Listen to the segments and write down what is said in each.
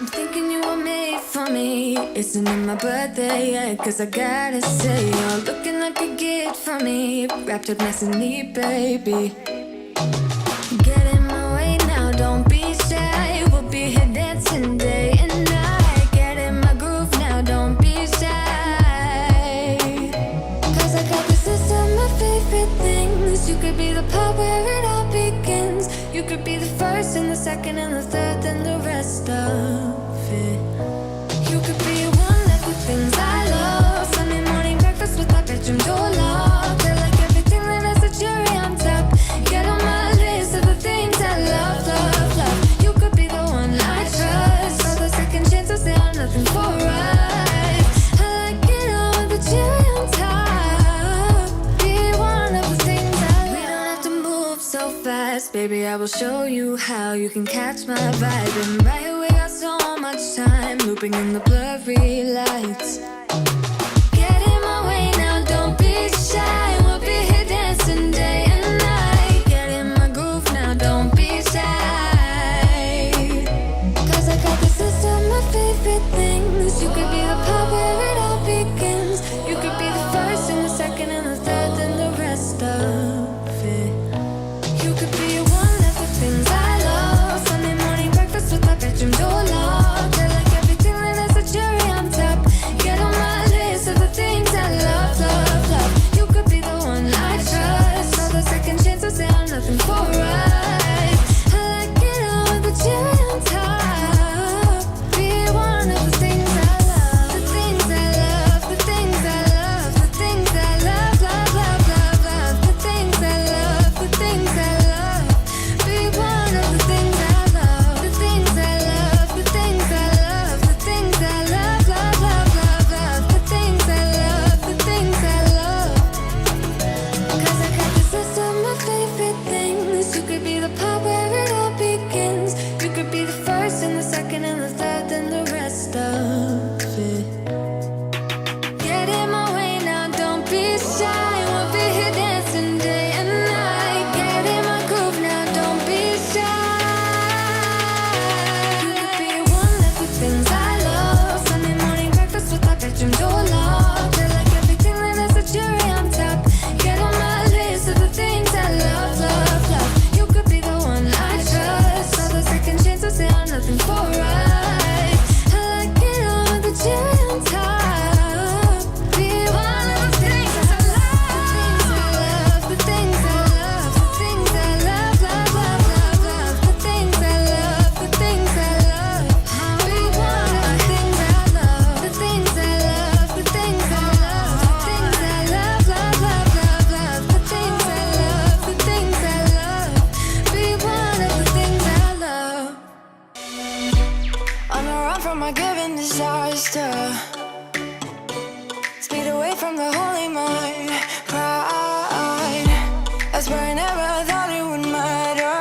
I'm thinking you were made for me. Isn't it my birthday yet? Cause I gotta say, you're looking like a gift for me. Wrapped up nice and neat, baby. Get in my way now, don't be shy. We'll be here dancing day and night. Get in my groove now, don't be shy. Cause I got this list of my favorite things. You could be the part where it all begins. You could be the first and the second and the third and the rest of it. You could be one of the things I love. Sunday morning breakfast with my bedroom door locked. I like everything that has a cherry on top. Get on my list of the things I love, love, love. You could be the one I trust. All the second chances, they are nothing for us. I like it all with the cherry on top. Be one of the things I love. We don't have to move so fast, baby, I will show you how you can catch my vibe. And right away, got so much time, looping in the blurry lights. Get in my way now, don't be shy. We'll be here dancing day and night. Get in my groove now, don't be shy. Cause I got this list of my favorite things. You could be the part where it all begins. You could be the first and the second and the third and the rest of it. You could be one of the things I love. Sunday morning breakfast with my bedroom door locked. I like everything that has a cherry on top. Get on my list of the things I love, love, love. You could be the one I trust. All the second chances, they are nothing for us. I like it all with the cherry on top. Be one of the things I love. The things I love, the things I love, the things I love, love, love, love, love. The things I love, the things I love. Be one of the things I love. The things I love, the things I love, the things I love, love, love, love, love. The things I love, the things I love. Cause I got this list of my favorite things. You could be the part where it all begins. You could be the first and the second and the third and the rest of it. Get in my way now, don't be shy. We'll be here dancing day and night. Get in my groove now, don't be shy. You could be one of the things I love. Sunday morning breakfast with my bedroom door locked. I like everything that has a cherry on top. Get on my list of the things I love, love, love. You could be the one I trust. All the second chances, they are nothing for us. I like it all with the cherry on top. Be one of the things I love. The things I love, the things I love, the things I love, love, love, love, love. The things I love, the things I love. Be one of the things I love. The things I love, the things I love, the things I love, love, love, love, love. The things I love, the things I love. Be one of the things I love. On a run from my given disaster, speed away from the holy mind. Pride, that's where I never thought it would matter.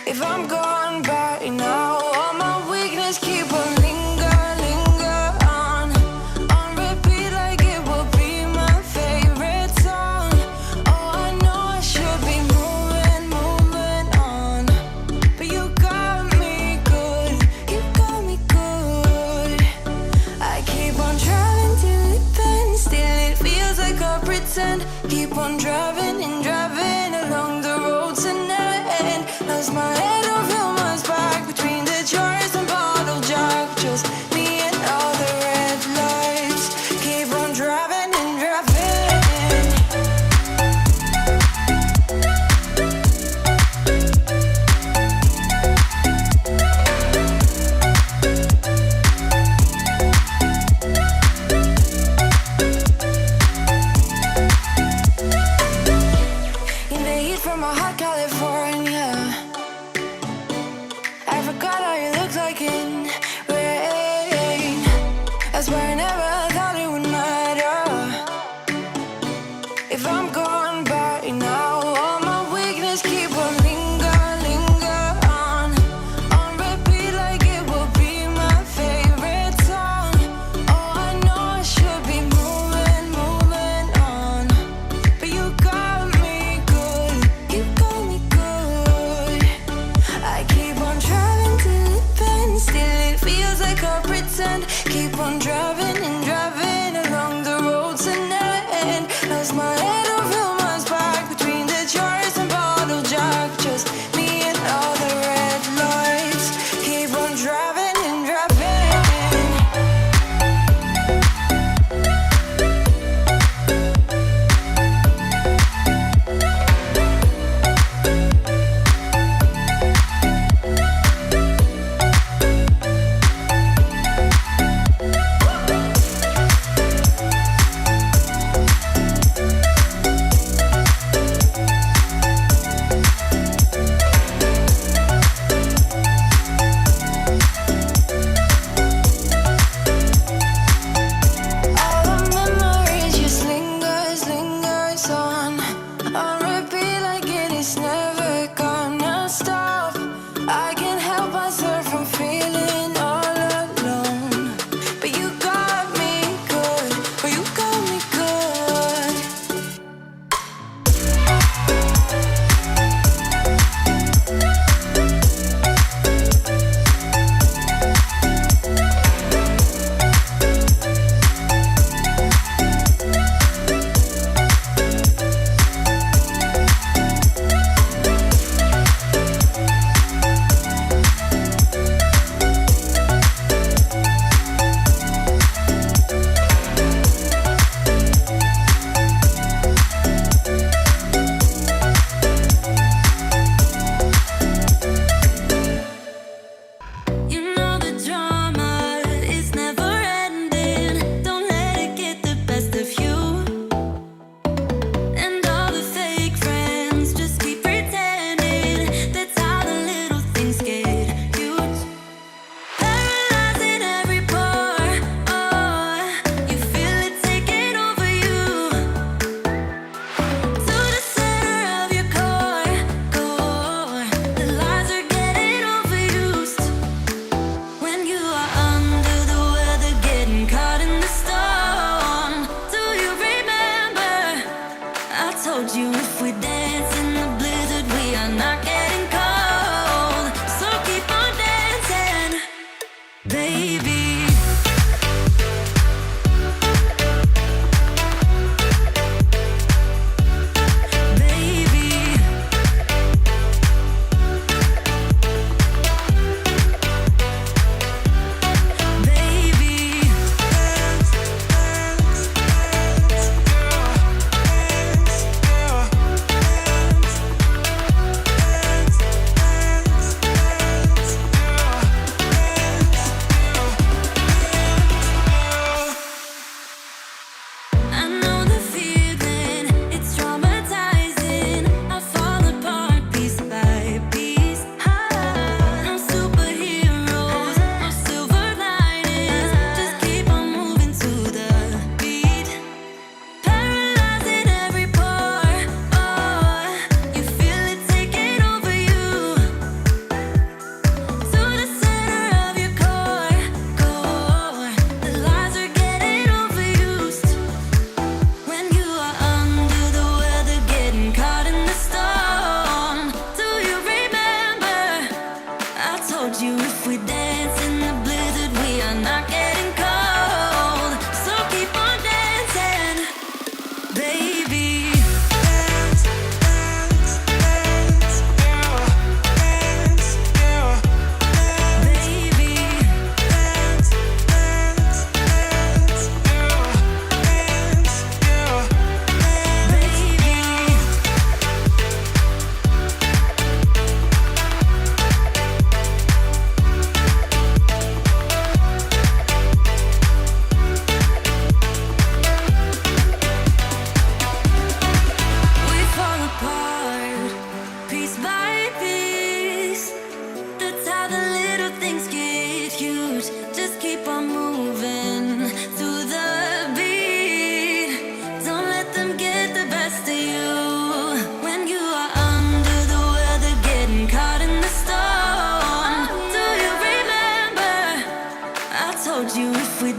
If I'm gone by now, all my weakness keep on linger on repeat like it will be my favorite song. Oh, I know I should be moving on, but you got me good, you got me good. I keep on driving till it bends, still if we dance in the blizzard, we are not getting cold. So keep on dancing, baby. Dance, dance, dance, yeah. Dance, yeah. Baby, Dance, dance, dance, yeah. Dance, yeah. baby. We fall apart, piece by piece. That's how the little things get huge. Just keep on moving through the beat. Don't let them get the best of you. When you are under the weather, getting caught in the storm. Do you remember? I told you if we